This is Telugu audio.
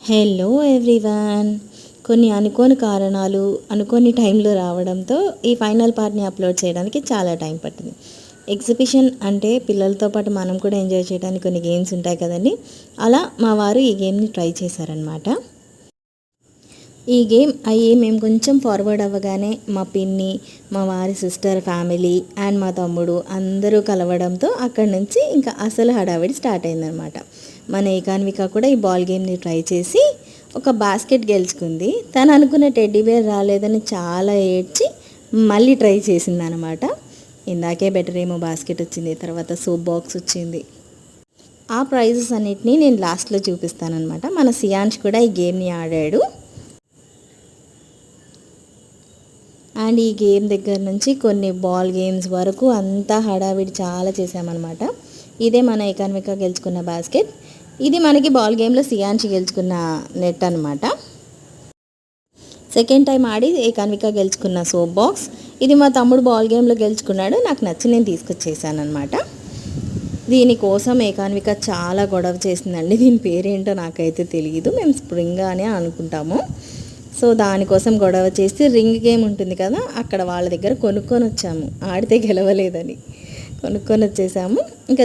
Hello everyone. కొన్ని అనుకోని కారణాలు అనుకోని టైంలో రావడంతో ఈ ఫైనల్ పార్ట్ని అప్లోడ్ చేయడానికి చాలా టైం పట్టింది. ఎగ్జిబిషన్ అంటే పిల్లలతో పాటు మనం కూడా ఎంజాయ్ చేయడానికి కొన్ని గేమ్స్ ఉంటాయి కదండి. అలా మా వారు ఈ గేమ్ని ట్రై చేశారనమాట. ఈ గేమ్ మేము కొంచెం ఫార్వర్డ్ అవ్వగానే మా పిన్ని, మా వారి సిస్టర్ ఫ్యామిలీ అండ్ మా తమ్ముడు అందరూ కలవడంతో అక్కడి నుంచి ఇంకా అసలు హడావిడి స్టార్ట్ అయిందనమాట. మన ఏకాన్విక కూడా ఈ బాల్ గేమ్ని ట్రై చేసి ఒక బాస్కెట్ గెలుచుకుంది. తను అనుకున్న టెడ్డీ బేర్ రాలేదని చాలా ఏడ్చి మళ్ళీ ట్రై చేసిందనమాట. ఇందాకే బెటర్ ఏమో బాస్కెట్ వచ్చింది, తర్వాత సోప్ బాక్స్ వచ్చింది. ఆ ప్రైజెస్ అన్నిటినీ నేను లాస్ట్లో చూపిస్తానమాట. మన సియాన్ష్ కూడా ఈ గేమ్ని ఆడాడు. అండ్ ఈ గేమ్ దగ్గర నుంచి కొన్ని బాల్ గేమ్స్ వరకు అంతా హడావిడి చాలా చేసామన్నమాట. ఇదే మన ఏకాన్విక గెలుచుకున్న బాస్కెట్. ఇది మనకి బాల్ గేమ్లో సియాన్షి గెలుచుకున్న నెట్ అనమాట. సెకండ్ టైం ఆడి ఏకాన్విక గెలుచుకున్న సోప్ బాక్స్. ఇది మా తమ్ముడు బాల్ గేమ్లో గెలుచుకున్నాడు. నాకు నచ్చి నేను తీసుకొచ్చేసాను అనమాట. దీనికోసం ఏకాన్విక చాలా గొడవ చేసిందండి. దీని పేరేంటో నాకైతే తెలియదు. మేము స్ప్రింగ్ అనే అనుకుంటాము. సో దానికోసం గొడవ చేసి రింగ్ గేమ్ ఉంటుంది కదా, అక్కడ వాళ్ళ దగ్గర కొనుక్కొని వచ్చాము. ఆడితే గెలవలేదని కొనుక్కొని వచ్చేసాము. ఇంకా